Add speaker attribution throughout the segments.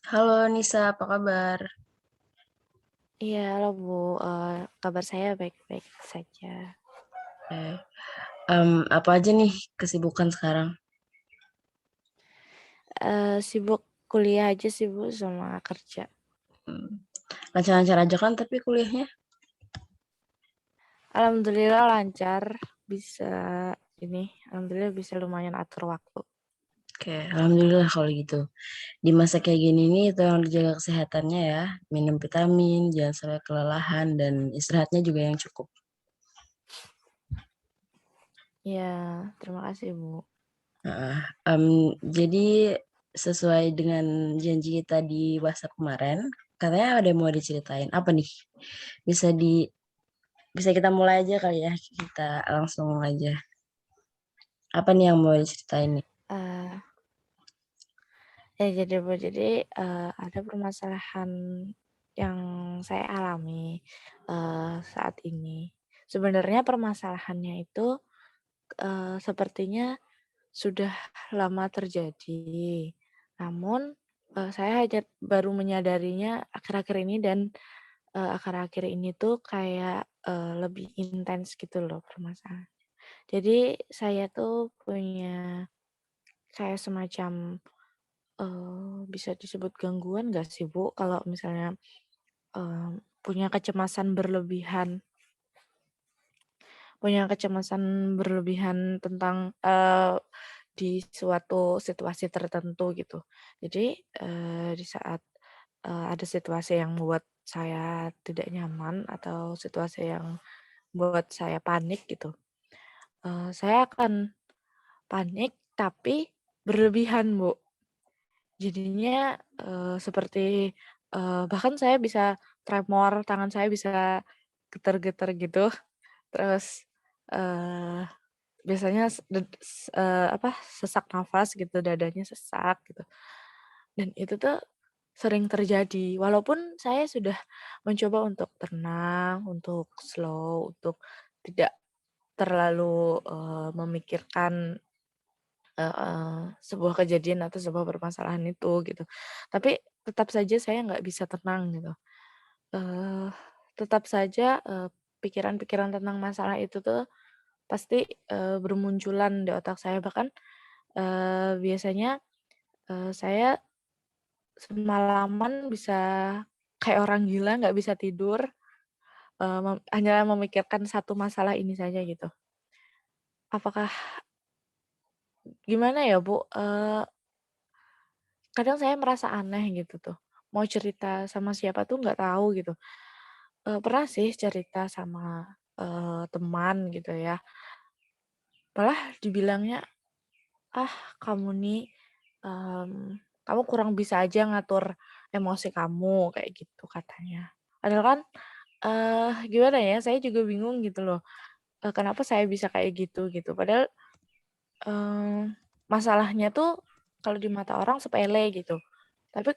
Speaker 1: Halo Nisa, apa kabar?
Speaker 2: Iya, halo Bu. Kabar saya baik-baik saja.
Speaker 1: Eh, apa aja nih kesibukan sekarang?
Speaker 2: Sibuk kuliah aja sih Bu sama kerja.
Speaker 1: Hmm, Lancar-lancar aja kan tapi kuliahnya?
Speaker 2: Alhamdulillah lancar, bisa alhamdulillah bisa lumayan atur waktu.
Speaker 1: Oke, alhamdulillah kalau gitu. Di masa kayak gini nih tolong dijaga kesehatannya ya. Minum vitamin, jangan sampai kelelahan dan istirahatnya juga yang cukup.
Speaker 2: Ya, terima kasih Bu.
Speaker 1: Nah, jadi sesuai dengan janji kita di WhatsApp kemarin, katanya ada yang mau diceritain. Apa nih? Bisa di bisa kita mulai aja kali ya. Kita langsung aja. Apa nih yang mau diceritain nih?
Speaker 2: Eh, jadi Bu, ada permasalahan yang saya alami saat ini. Sebenarnya permasalahannya itu sepertinya sudah lama terjadi, namun, saya hanya baru menyadarinya akhir-akhir ini dan, akhir-akhir ini tuh kayak, lebih intens gitu loh permasalahan. Jadi saya tuh punya kayak semacam, bisa disebut gangguan nggak sih, Bu, kalau misalnya, punya kecemasan berlebihan tentang, di suatu situasi tertentu gitu. Jadi, di saat, ada situasi yang membuat saya tidak nyaman atau situasi yang membuat saya panik gitu, saya akan panik tapi berlebihan, Bu. Jadinya, seperti, bahkan saya bisa tremor, tangan saya bisa getar-getar gitu, terus, eee biasanya sesak nafas gitu, dadanya sesak gitu. Dan itu tuh sering terjadi, walaupun saya sudah mencoba untuk tenang, untuk slow, untuk tidak terlalu, memikirkan, sebuah kejadian atau sebuah permasalahan itu gitu. Tapi tetap saja saya nggak bisa tenang gitu. Eee, Tetap saja, pikiran-pikiran tentang masalah itu tuh pasti, bermunculan di otak saya, bahkan, biasanya, saya semalaman bisa kayak orang gila nggak bisa tidur, hanya memikirkan satu masalah ini saja gitu. Apakah gimana ya, Bu, kadang saya merasa aneh gitu tuh, mau cerita sama siapa tuh nggak tahu gitu. Pernah sih cerita sama, teman gitu ya, malah dibilangnya, "Ah, kamu nih, kamu kurang bisa aja ngatur emosi kamu," kayak gitu katanya. Padahal kan, gimana ya, saya juga bingung gitu loh, kenapa saya bisa kayak gitu. Padahal, eee, masalahnya tuh kalau di mata orang sepele gitu, tapi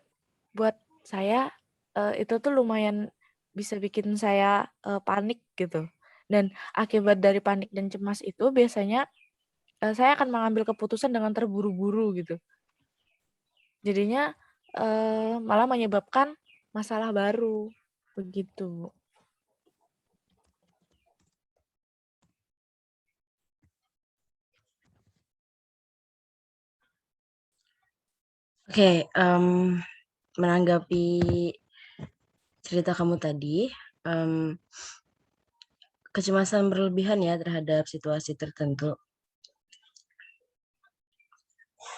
Speaker 2: buat saya, itu tuh lumayan bisa bikin saya, panik gitu. Dan akibat dari panik dan cemas itu biasanya, saya akan mengambil keputusan dengan terburu-buru gitu. Jadinya, malah menyebabkan masalah baru, begitu.
Speaker 1: Oke, menanggapi cerita kamu tadi, em, kecemasan berlebihan ya terhadap situasi tertentu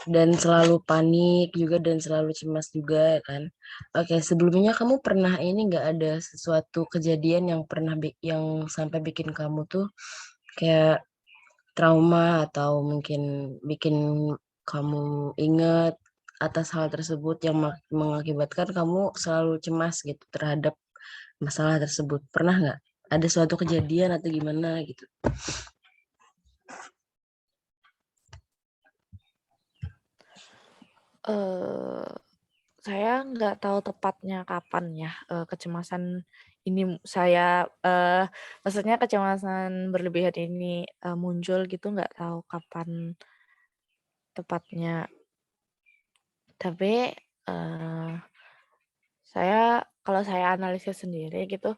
Speaker 1: dan selalu panik juga dan selalu cemas juga ya kan. Oke, sebelumnya kamu pernah ini nggak ada sesuatu kejadian yang pernah yang sampai bikin kamu tuh kayak trauma atau mungkin bikin kamu ingat atas hal tersebut yang mengakibatkan kamu selalu cemas gitu terhadap masalah tersebut. Pernah nggak? Ada suatu kejadian atau gimana gitu?
Speaker 2: Eee, saya nggak tahu tepatnya kapan ya, kecemasan ini maksudnya kecemasan berlebihan ini, muncul gitu nggak tahu kapan tepatnya. Tapi, Kalau saya analisis sendiri gitu,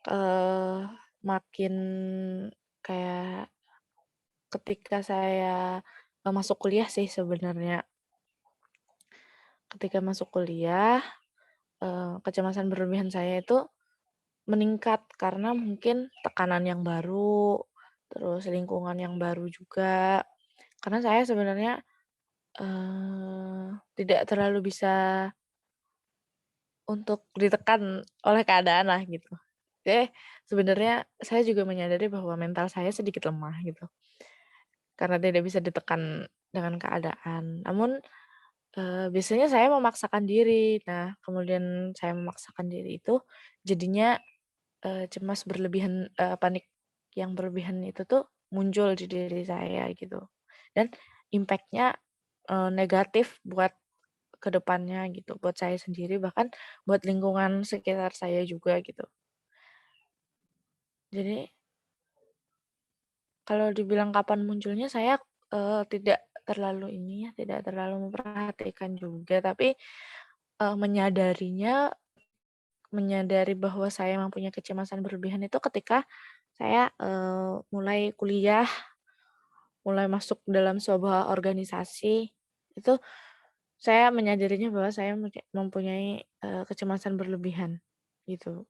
Speaker 2: eee, makin kayak ketika saya, masuk kuliah sih sebenarnya. Ketika masuk kuliah, kecemasan berlebihan saya itu meningkat karena mungkin tekanan yang baru, terus lingkungan yang baru juga. Karena saya sebenarnya, tidak terlalu bisa untuk ditekan oleh keadaan lah gitu. Jadi sebenarnya saya juga menyadari bahwa mental saya sedikit lemah gitu, karena tidak bisa ditekan dengan keadaan. Namun, biasanya saya memaksakan diri. Nah, kemudian saya memaksakan diri itu jadinya, cemas berlebihan, panik yang berlebihan itu tuh muncul di diri saya gitu. Dan impact-nya, negatif buat ke depannya gitu, buat saya sendiri bahkan buat lingkungan sekitar saya juga gitu. Jadi kalau dibilang kapan munculnya saya, tidak terlalu ini ya, tidak terlalu memperhatikan juga, tapi, menyadari bahwa saya mempunyai kecemasan berlebihan itu ketika saya, mulai kuliah, mulai masuk dalam sebuah organisasi, itu saya menyadarinya bahwa saya mempunyai, kecemasan berlebihan, gitu.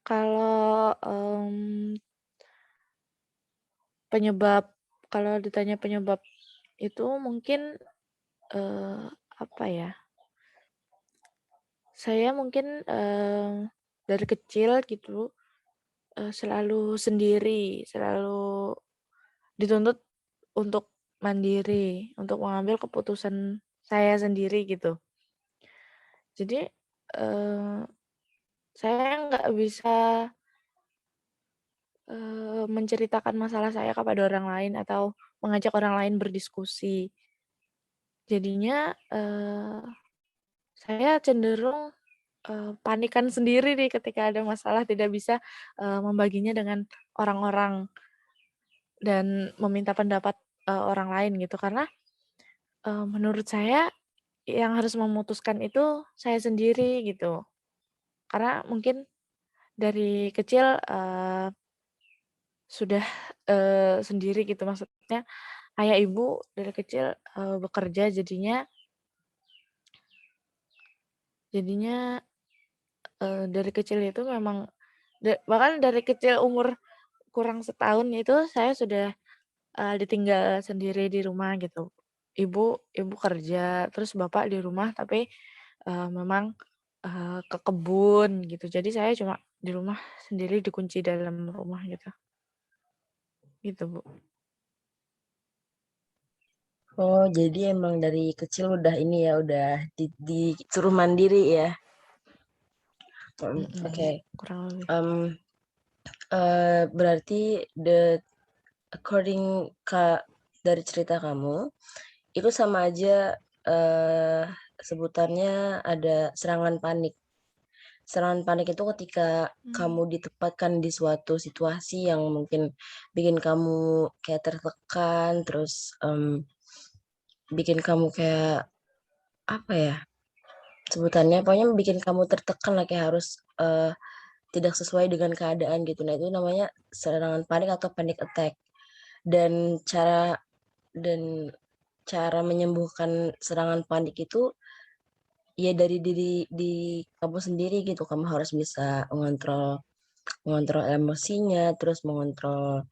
Speaker 2: Kalau, penyebab kalau ditanya penyebab itu mungkin, eee, apa ya, saya mungkin, dari kecil gitu, selalu sendiri, selalu dituntut untuk mandiri, untuk mengambil keputusan saya sendiri gitu. Jadi, eee, saya nggak bisa, menceritakan masalah saya kepada orang lain atau mengajak orang lain berdiskusi. Jadinya, saya cenderung, panikan sendiri nih ketika ada masalah tidak bisa, membaginya dengan orang-orang dan meminta pendapat, orang lain gitu. Karena, menurut saya yang harus memutuskan itu saya sendiri gitu. Karena mungkin dari kecil, sudah, sendiri gitu, maksudnya ayah ibu dari kecil, bekerja jadinya, dari kecil itu memang bahkan dari kecil umur kurang setahun itu saya sudah, ditinggal sendiri di rumah gitu. Ibu kerja, terus bapak di rumah tapi, memang, ke kebun gitu. Jadi saya cuma di rumah sendiri dikunci dalam rumah gitu, gitu Bu.
Speaker 1: Oh, jadi emang dari kecil udah ini ya, udah disuruh mandiri ya.
Speaker 2: Mhm,
Speaker 1: Oke.
Speaker 2: kurang lebih.
Speaker 1: Mmm, berarti according dari cerita kamu, itu sama aja, eee, sebutannya ada serangan panik. Serangan panik itu ketika
Speaker 2: Mmm,
Speaker 1: kamu ditempatkan di suatu situasi yang mungkin bikin kamu kayak tertekan, terus, bikin kamu kayak, apa ya sebutannya, pokoknya bikin kamu tertekan lah, kayak harus, tidak sesuai dengan keadaan gitu. Nah, itu namanya serangan panik atau panic attack. Dan dan cara menyembuhkan serangan panik itu, ya dari kamu sendiri gitu. Kamu harus bisa mengontrol mengontrol emosinya, terus mengontrol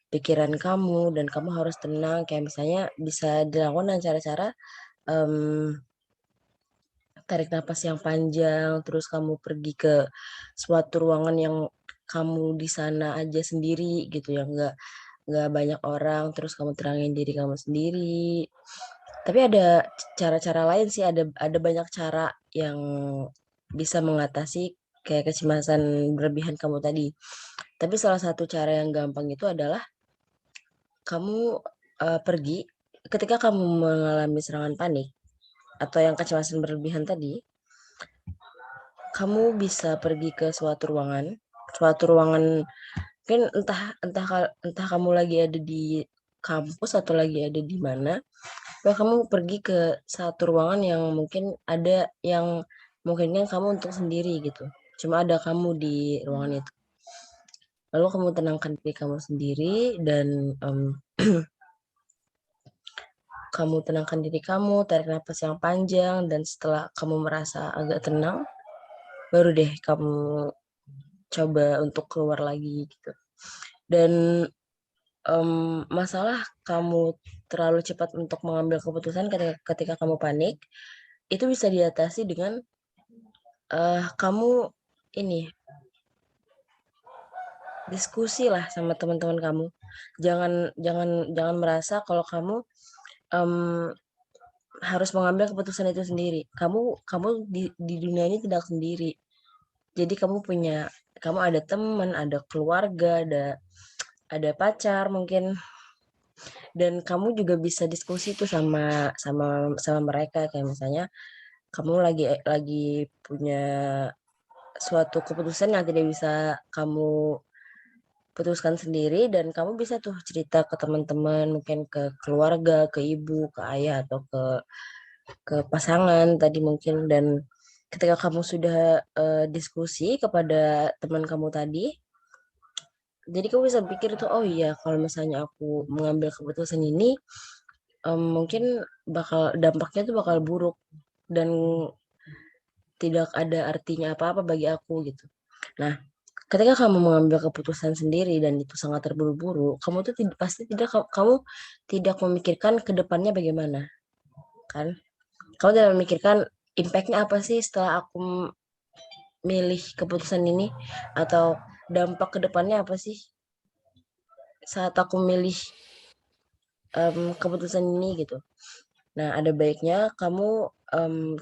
Speaker 1: pikiran kamu, dan kamu harus tenang. Kayak misalnya bisa dilakukan dengan cara-cara, mmm, tarik napas yang panjang, terus kamu pergi ke suatu ruangan yang kamu di sana aja sendiri gitu, yang nggak banyak orang, terus kamu tenangin diri kamu sendiri. Tapi ada cara-cara lain sih, ada banyak cara yang bisa mengatasi kayak kecemasan berlebihan kamu tadi. Tapi salah satu cara yang gampang itu adalah kamu, pergi ketika kamu mengalami serangan panik atau yang kecemasan berlebihan tadi, kamu bisa pergi ke suatu ruangan mungkin entah entah kamu lagi ada di kampus atau lagi ada di mana, coba kamu pergi ke satu ruangan yang mungkin ada yang mungkin kamu untuk sendiri gitu. Cuma ada kamu di ruangan itu. Lalu kamu tenangkan diri kamu sendiri dan kamu tenangkan diri kamu, tarik nafas yang panjang dan setelah kamu merasa agak tenang, baru deh kamu coba untuk keluar lagi gitu. Dan masalah kamu terlalu cepat untuk mengambil keputusan ketika kamu panik, itu bisa diatasi dengan kamu ini diskusi lah sama teman-teman kamu. Jangan jangan jangan merasa kalau kamu em, harus mengambil keputusan itu sendiri. Kamu di dunia ini tidak sendiri. Jadi kamu ada teman, ada keluarga, ada pacar mungkin, dan kamu juga bisa diskusi tuh sama sama sama mereka kayak misalnya kamu lagi punya suatu keputusan yang tidak bisa kamu putuskan sendiri dan kamu bisa tuh cerita ke teman-teman, mungkin ke keluarga, ke ibu, ke ayah atau ke pasangan tadi mungkin, dan ketika kamu sudah diskusi kepada teman kamu tadi, jadi kamu bisa pikir tuh, oh iya kalau misalnya aku mengambil keputusan ini mungkin dampaknya tuh bakal buruk dan tidak ada artinya apa-apa bagi aku gitu. Nah, ketika kamu mengambil keputusan sendiri dan itu sangat terburu-buru, kamu tuh pasti tidak kamu tidak memikirkan ke depannya bagaimana, kan? Kamu tidak memikirkan impact-nya apa sih setelah aku milih keputusan ini, atau dampak ke depannya apa sih saat aku milih keputusan ini gitu. Nah, ada baiknya kamu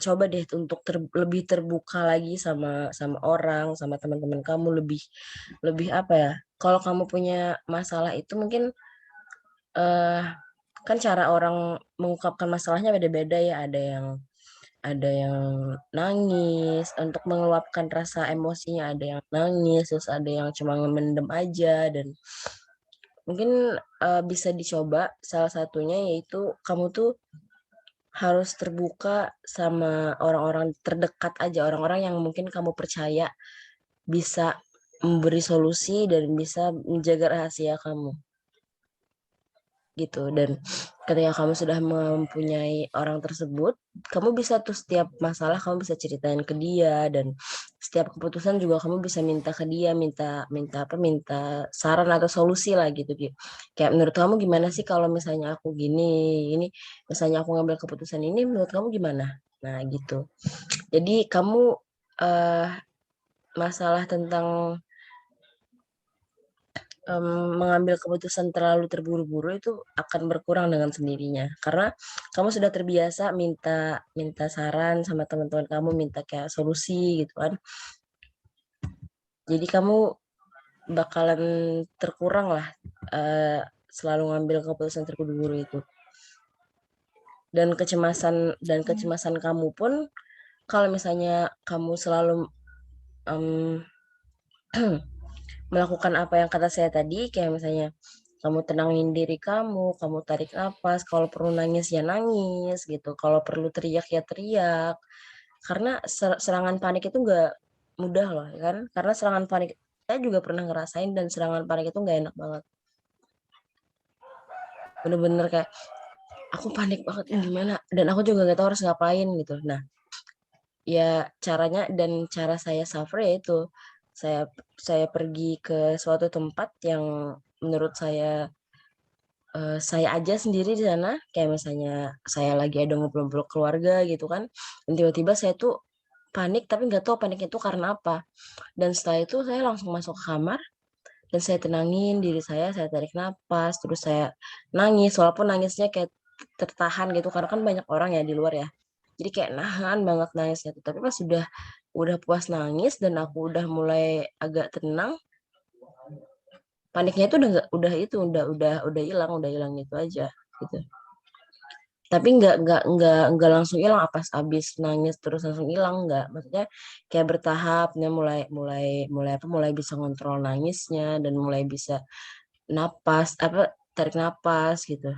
Speaker 1: coba deh untuk lebih terbuka lagi sama sama orang, sama teman-teman kamu, lebih lebih apa ya? Kalau kamu punya masalah itu mungkin eh kan cara orang mengungkapkan masalahnya beda-beda ya. Ada yang nangis untuk mengeluapkan rasa emosinya, ada yang nangis, terus ada yang cuma mendem aja, dan mungkin bisa dicoba salah satunya yaitu kamu tuh harus terbuka sama orang-orang terdekat aja, orang-orang yang mungkin kamu percaya bisa memberi solusi dan bisa menjaga rahasia kamu gitu. Dan ketika kamu sudah mempunyai orang tersebut, kamu bisa tuh setiap masalah kamu bisa ceritain ke dia, dan setiap keputusan juga kamu bisa minta ke dia, minta minta apa minta saran atau solusi lah gitu gitu. Kayak menurut kamu gimana sih kalau misalnya aku gini, ini misalnya aku ngambil keputusan ini, menurut kamu gimana? Nah gitu. Jadi kamu eh masalah tentang mengambil keputusan terlalu terburu-buru itu akan berkurang dengan sendirinya karena kamu sudah terbiasa minta minta saran sama teman-teman kamu, minta kayak solusi gitu kan. Jadi kamu bakalan terkurang lah eh, selalu ngambil keputusan terburu-buru itu, dan
Speaker 2: Mmm,
Speaker 1: kecemasan kamu pun kalau misalnya kamu selalu em, melakukan apa yang kata saya tadi, kayak misalnya kamu tenangin diri kamu tarik nafas, kalau perlu nangis ya nangis gitu, kalau perlu teriak ya teriak. Karena serangan panik itu nggak mudah loh, ya kan? Karena serangan panik saya juga pernah ngerasain, dan serangan panik itu nggak enak banget. Bener-bener kayak aku panik banget ini
Speaker 2: ya,
Speaker 1: gimana, dan aku juga nggak tahu harus ngapain gitu. Nah, ya caranya dan cara saya suffer ya itu saya saya pergi ke suatu tempat yang menurut saya aja sendiri di sana, kayak misalnya saya lagi ada ngobrol-ngobrol keluarga gitu kan, dan tiba-tiba saya tuh panik tapi nggak tahu panik itu karena apa, dan setelah itu saya langsung masuk ke kamar dan saya tenangin diri saya tarik napas, terus saya nangis walaupun nangisnya kayak tertahan gitu karena kan banyak orang ya di luar ya, jadi kayak nahan banget nangisnya tuh. Tapi pas udah puas nangis dan aku udah mulai agak tenang, paniknya itu udah hilang gitu aja gitu. Tapi nggak langsung hilang pas abis nangis terus langsung hilang, nggak, maksudnya kayak bertahapnya, mulai mulai mulai apa mulai bisa ngontrol nangisnya dan mulai bisa napas apa tarik napas gitu.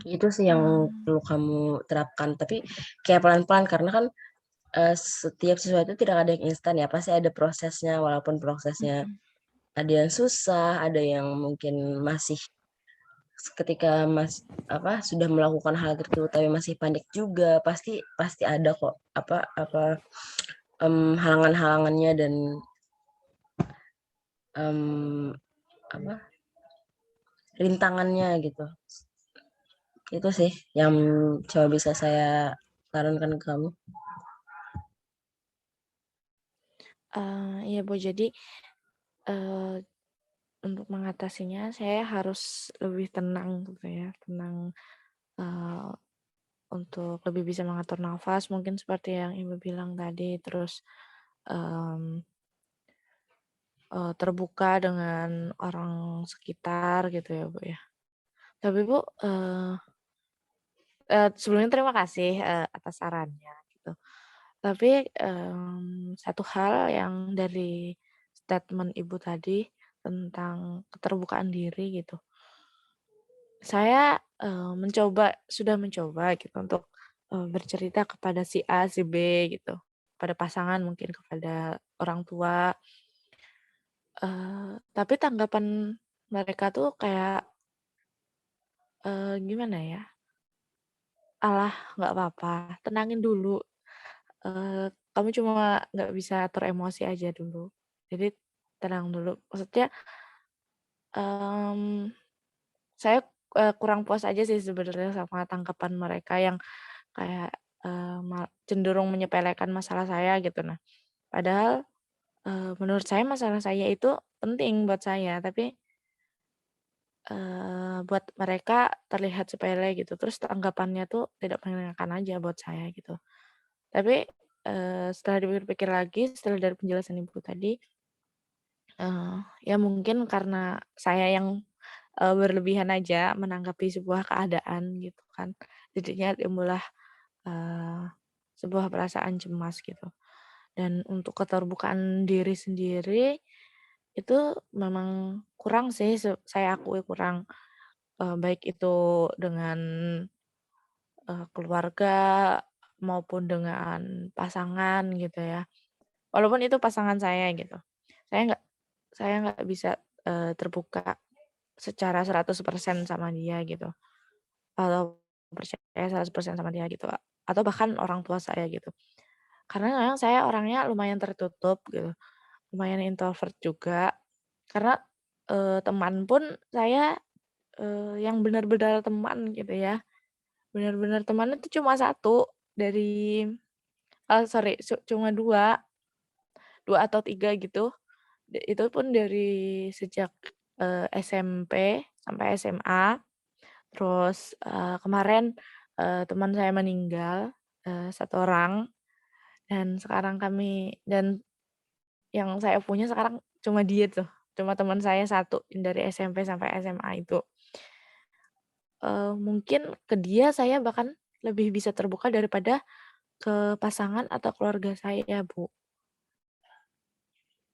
Speaker 1: Itu sih yang
Speaker 2: Mmm,
Speaker 1: perlu kamu terapkan, tapi kayak pelan-pelan karena kan, setiap sesuatu tidak ada yang instan ya, pasti ada prosesnya, walaupun prosesnya
Speaker 2: mhm.
Speaker 1: ada yang susah, ada yang mungkin masih ketika sudah melakukan hal itu tapi masih panik juga, pasti pasti ada kok, halangan-halangannya dan, mmm, apa, rintangannya gitu. Itu sih yang coba bisa saya sarankan ke kamu.
Speaker 2: Iya, Bu, jadi, eee, untuk mengatasinya saya harus lebih tenang gitu ya, tenang, eee, untuk lebih bisa mengatur nafas mungkin seperti yang Ibu bilang tadi, terus, mmm, terbuka dengan orang sekitar gitu ya, Bu, ya. Tapi, Bu, sebelumnya terima kasih, atas sarannya gitu. Tapi, satu hal yang dari statement Ibu tadi tentang keterbukaan diri gitu, saya, sudah mencoba gitu untuk, bercerita kepada si A, si B gitu, pada pasangan mungkin kepada orang tua, tapi tanggapan mereka tuh kayak, gimana ya, "Alah nggak apa-apa, tenangin dulu, kamu cuma nggak bisa atur emosi aja dulu, jadi tenang dulu." Maksudnya, mmm, saya, kurang puas aja sih sebenarnya sama tanggapan mereka yang kayak, cenderung menyepelekan masalah saya gitu. Nah, padahal, menurut saya masalah saya itu penting buat saya, tapi, buat mereka terlihat sepele gitu, terus tanggapannya tuh tidak mengenakan aja buat saya gitu. Tapi, setelah dipikir-pikir lagi, setelah dari penjelasan Ibu tadi, ya mungkin karena saya yang, berlebihan aja menanggapi sebuah keadaan gitu kan, jadinya timbullah, eee, sebuah perasaan cemas gitu. Dan untuk keterbukaan diri sendiri, itu memang kurang sih, saya akui kurang, baik itu dengan, keluarga maupun dengan pasangan gitu ya. Walaupun itu pasangan saya gitu. Saya nggak saya nggak bisa, terbuka secara 100% sama dia gitu, atau percaya 100% sama dia gitu, atau bahkan orang tua saya gitu. Karena memang saya orangnya lumayan tertutup gitu, lumayan introvert juga. Karena, teman pun saya, yang benar-benar teman gitu ya, benar-benar teman itu cuma satu dari sorry, cuma 2 atau 3 gitu. Itu pun dari sejak, SMP sampai SMA, terus, kemarin, teman saya meninggal, 1 orang, dan sekarang dan yang saya punya sekarang cuma dia tuh, cuma teman saya satu dari SMP sampai SMA itu. Mungkin ke dia saya bahkan lebih bisa terbuka daripada ke pasangan atau keluarga saya, Bu.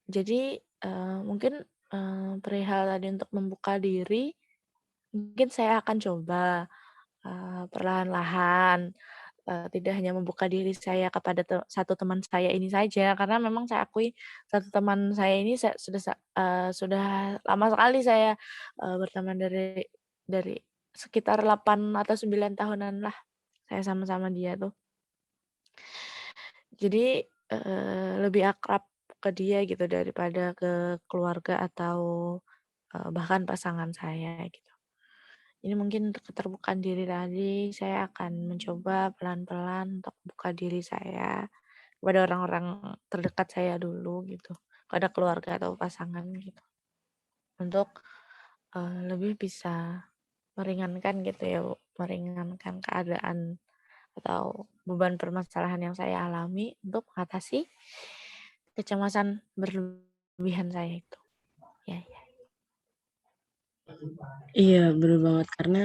Speaker 2: Jadi, mungkin, perihal tadi untuk membuka diri, mungkin saya akan coba, perlahan-lahan, tidak hanya membuka diri saya kepada satu teman saya ini saja, karena memang saya akui satu teman saya ini sudah lama sekali saya, berteman dari sekitar 8 atau 9 tahunan lah saya sama-sama dia tuh. Jadi, lebih akrab ke dia gitu daripada ke keluarga atau, bahkan pasangan saya gitu. Ini mungkin untuk keterbukaan diri tadi, saya akan mencoba pelan-pelan untuk buka diri saya kepada orang-orang terdekat saya dulu gitu, kepada keluarga atau pasangan gitu, untuk, lebih bisa meringankan gitu ya, Bu, meringankan keadaan atau beban permasalahan yang saya alami untuk mengatasi kecemasan berlebihan saya itu. Ya, ya.
Speaker 1: Iya, bener banget karena,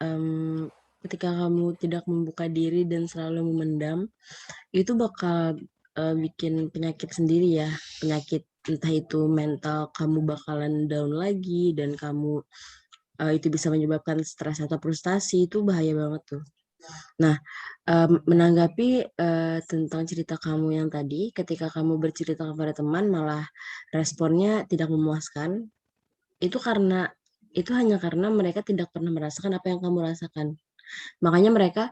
Speaker 1: mmm, ketika kamu tidak membuka diri dan selalu memendam, itu bakal, bikin penyakit sendiri ya, penyakit entah itu mental kamu bakalan down lagi dan kamu itu bisa menyebabkan stres atau frustasi, itu bahaya banget tuh. Nah, menanggapi, tentang cerita kamu yang tadi, ketika kamu bercerita kepada teman malah responnya tidak memuaskan, itu hanya karena mereka tidak pernah merasakan apa yang kamu rasakan. Makanya mereka,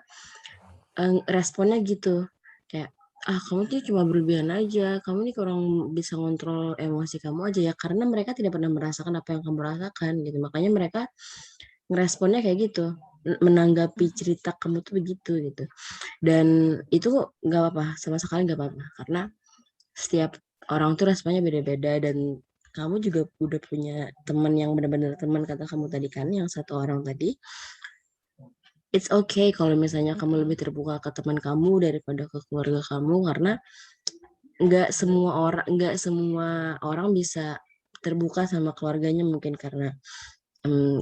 Speaker 1: responnya gitu, kayak, "Ah, kamu tuh cuma berlebihan aja, kamu nih kurang bisa ngontrol emosi kamu aja ya," karena mereka tidak pernah merasakan apa yang kamu rasakan gitu. Makanya mereka ngeresponnya kayak gitu, menanggapi cerita kamu tuh begitu gitu. Dan itu nggak apa-apa, sama sekali nggak apa-apa, karena setiap orang tuh responnya beda-beda dan kamu juga udah punya teman yang benar-benar teman kata kamu tadi kan, yang satu orang tadi. It's okay kalau misalnya kamu
Speaker 2: Mhm.
Speaker 1: lebih terbuka ke teman kamu daripada ke keluarga kamu, karena nggak semua orang bisa terbuka sama keluarganya mungkin karena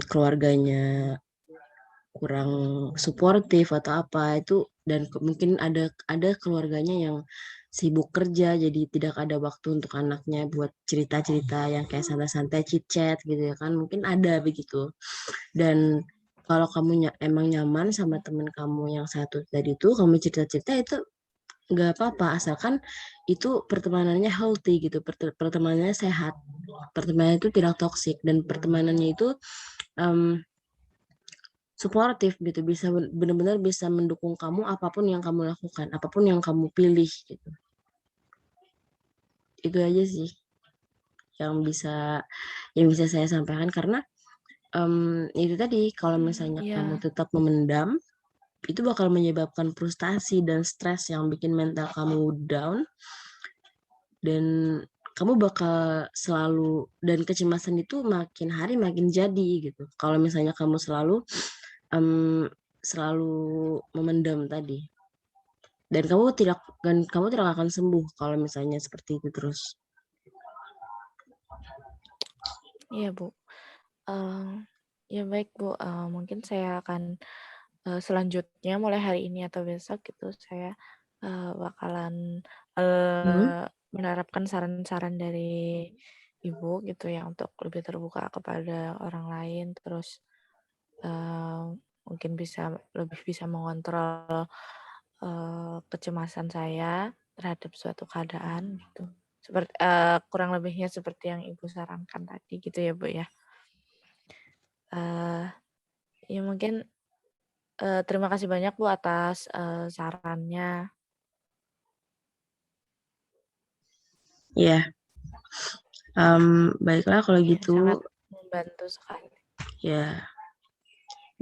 Speaker 1: keluarganya kurang suportif atau apa itu, dan mungkin ada keluarganya yang sibuk kerja jadi tidak ada waktu untuk anaknya buat cerita-cerita yang kayak santai-santai chit chat gitu ya kan, mungkin ada begitu. Dan kalau kamu emang nyaman sama temen kamu yang satu tadi tuh, kamu cerita-cerita itu nggak apa-apa asalkan itu pertemanannya healthy gitu, pertemanannya sehat, pertemanan itu tidak toksik, dan pertemanannya itu um, suportif gitu, bisa benar-benar bisa mendukung kamu apapun yang kamu lakukan, apapun yang kamu pilih gitu. Itu aja sih yang bisa saya sampaikan, karena itu tadi kalau misalnya kamu
Speaker 2: Iya.
Speaker 1: tetap memendam itu bakal menyebabkan frustasi dan stres yang bikin mental kamu down, dan kamu bakal selalu, dan kecemasan itu makin hari makin jadi gitu. Kalau misalnya kamu um, selalu memendam tadi. Dan kamu tidak akan sembuh kalau misalnya seperti itu terus.
Speaker 2: Iya, Bu. Ya baik, Bu, mungkin saya akan, selanjutnya mulai hari ini atau besok gitu saya, bakalan,
Speaker 1: Hmm?
Speaker 2: menerapkan saran-saran dari Ibu gitu ya untuk lebih terbuka kepada orang lain, terus, eee, mungkin lebih bisa mengontrol, kecemasan saya terhadap suatu keadaan gitu. Kurang lebihnya seperti yang Ibu sarankan tadi gitu ya, Bu, ya? Eee, ya mungkin, terima kasih banyak Bu atas, sarannya.
Speaker 1: Ya, baiklah kalau
Speaker 2: Iya,
Speaker 1: gitu.
Speaker 2: sangat membantu sekali.
Speaker 1: Ya,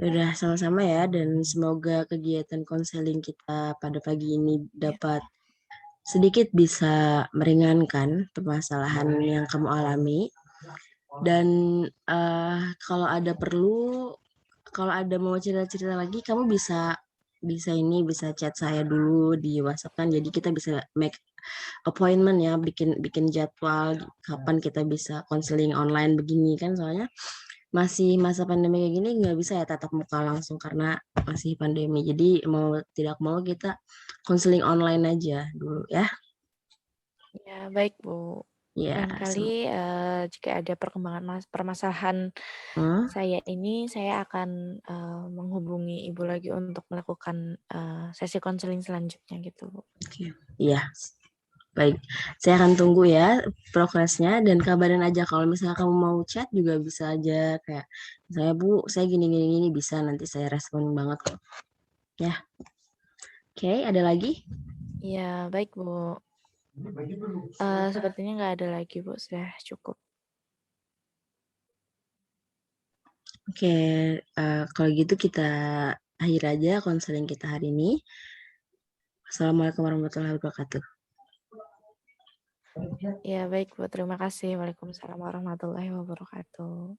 Speaker 1: udah sama-sama ya, dan semoga kegiatan konseling kita pada pagi ini
Speaker 2: Iya.
Speaker 1: dapat sedikit bisa meringankan permasalahan yang kamu alami. Dan kalau ada mau cerita-cerita lagi, kamu bisa bisa chat saya dulu di WhatsApp kan. Jadi kita bisa make appointment ya, bikin bikin jadwal kapan kita bisa konseling online begini kan, soalnya masih masa pandemi kayak gini nggak bisa ya tatap muka langsung karena masih pandemi. Jadi mau tidak mau kita konseling online aja dulu ya.
Speaker 2: Ya baik Bu.
Speaker 1: Ya,
Speaker 2: Lain kali, jika ada permasalahan
Speaker 1: hmm,
Speaker 2: saya ini, saya akan, menghubungi Ibu lagi untuk melakukan, sesi konseling selanjutnya gitu, Bu.
Speaker 1: oke. Iya, baik. Saya akan tunggu ya progresnya, dan kabarin aja kalau misalnya kamu mau chat juga bisa aja, kayak saya Bu, saya gini gini gini, bisa nanti saya respon banget kok. Ya, oke, ada lagi?
Speaker 2: Iya baik Bu. Sepertinya nggak ada lagi Bu, sudah cukup.
Speaker 1: Oke, kalau gitu kita akhir aja konseling kita hari ini. Assalamualaikum warahmatullahi wabarakatuh.
Speaker 2: Ya baik Bu, terima kasih. Waalaikumsalam warahmatullahi wabarakatuh.